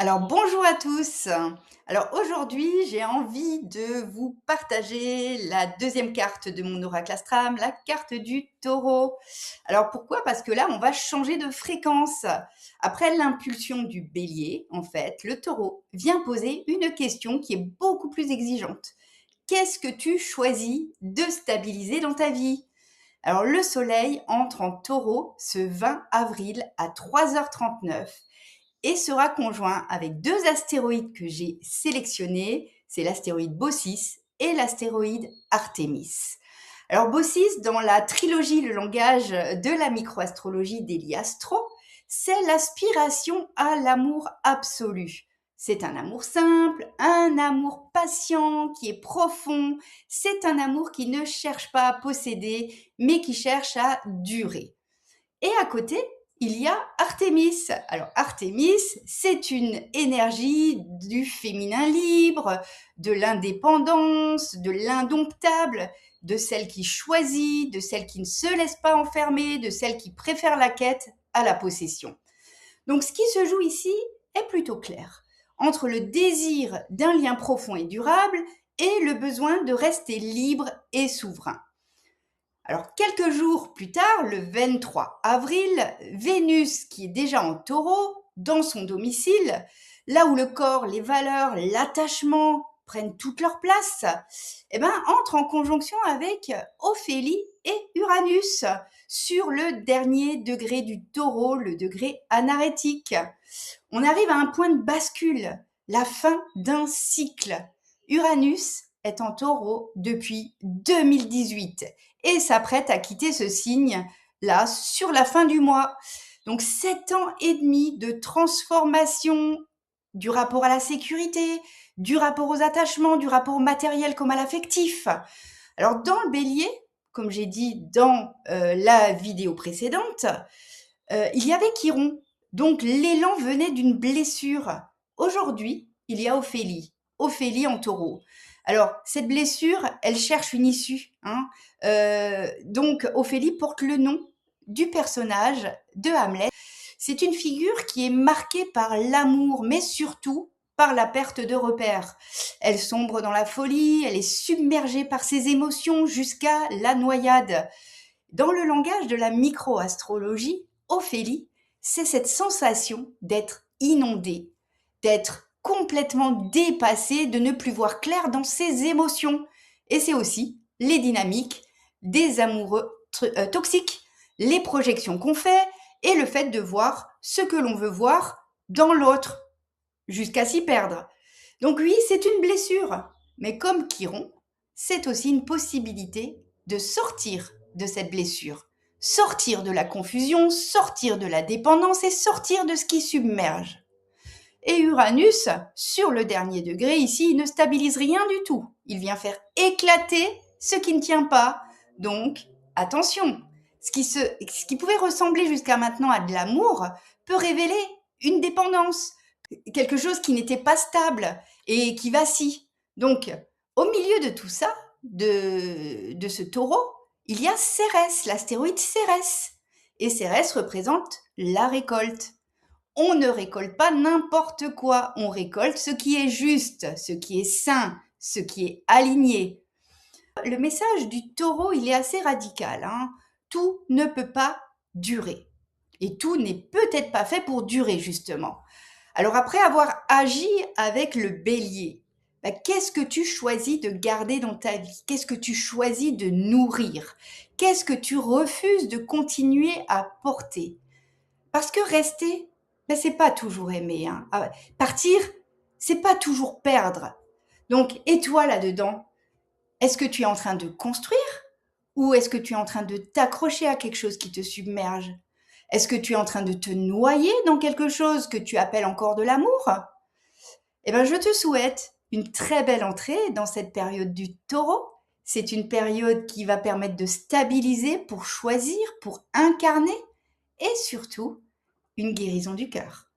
Alors bonjour à tous. Alors aujourd'hui, j'ai envie de vous partager la deuxième carte de mon oracle astral, la carte du taureau. Alors pourquoi? Parce que là, on va changer de fréquence. Après l'impulsion du bélier, en fait, le taureau vient poser une question qui est beaucoup plus exigeante. Qu'est-ce que tu choisis de stabiliser dans ta vie? Alors le soleil entre en taureau ce 20 avril à 3h39 et sera conjoint avec deux astéroïdes que j'ai sélectionnés, c'est l'astéroïde Baucis et l'astéroïde Artémis. Alors Baucis, dans la trilogie Le langage de la microastrologie d'Héliastro, c'est l'aspiration à l'amour absolu. C'est un amour simple, un amour patient qui est profond, c'est un amour qui ne cherche pas à posséder, mais qui cherche à durer. Et à côté, il y a Artémis. Alors Artémis, c'est une énergie du féminin libre, de l'indépendance, de l'indomptable, de celle qui choisit, de celle qui ne se laisse pas enfermer, de celle qui préfère la quête à la possession. Donc ce qui se joue ici est plutôt clair. Entre le désir d'un lien profond et durable et le besoin de rester libre et souverain. Alors, quelques jours plus tard, le 23 avril, Vénus, qui est déjà en taureau, dans son domicile, là où le corps, les valeurs, l'attachement prennent toute leur place, entre en conjonction avec Ophélie et Uranus sur le dernier degré du taureau, le degré anarétique. On arrive à un point de bascule, la fin d'un cycle. Uranus est en taureau depuis 2018 et s'apprête à quitter ce signe là sur la fin du mois. Donc 7 ans et demi de transformation du rapport à la sécurité, du rapport aux attachements, du rapport au matériel comme à l'affectif. Alors dans le bélier, comme j'ai dit dans la vidéo précédente, il y avait Chiron. Donc l'élan venait d'une blessure. Aujourd'hui, il y a Ophélie. Ophélie en taureau. Alors, cette blessure, elle cherche une issue. Donc, Ophélie porte le nom du personnage de Hamlet. C'est une figure qui est marquée par l'amour, mais surtout par la perte de repères. Elle sombre dans la folie, elle est submergée par ses émotions jusqu'à la noyade. Dans le langage de la microastrologie, Ophélie, c'est cette sensation d'être inondée, d'être complètement dépassée, de ne plus voir clair dans ses émotions. Et c'est aussi les dynamiques des amoureux toxiques, les projections qu'on fait et le fait de voir ce que l'on veut voir dans l'autre, jusqu'à s'y perdre. Donc oui, c'est une blessure, mais comme Chiron, c'est aussi une possibilité de sortir de cette blessure, sortir de la confusion, sortir de la dépendance et sortir de ce qui submerge. Et Uranus, sur le dernier degré, ici, il ne stabilise rien du tout. Il vient faire éclater ce qui ne tient pas. Donc, attention, ce qui pouvait ressembler jusqu'à maintenant à de l'amour peut révéler une dépendance, quelque chose qui n'était pas stable et qui vacille. Donc, au milieu de tout ça, de ce taureau, il y a Cérès, l'astéroïde Cérès. Et Cérès représente la récolte. On ne récolte pas n'importe quoi, on récolte ce qui est juste, ce qui est sain, ce qui est aligné. Le message du taureau, il est assez radical. Tout ne peut pas durer. Et tout n'est peut-être pas fait pour durer, justement. Alors après avoir agi avec le bélier, qu'est-ce que tu choisis de garder dans ta vie? Qu'est-ce que tu choisis de nourrir? Qu'est-ce que tu refuses de continuer à porter? Parce que rester, c'est pas toujours aimer. Partir, c'est pas toujours perdre. Donc, et toi là-dedans, est-ce que tu es en train de construire ou est-ce que tu es en train de t'accrocher à quelque chose qui te submerge? Est-ce que tu es en train de te noyer dans quelque chose que tu appelles encore de l'amour? Je te souhaite une très belle entrée dans cette période du taureau. C'est une période qui va permettre de stabiliser pour choisir, pour incarner et surtout une guérison du cœur.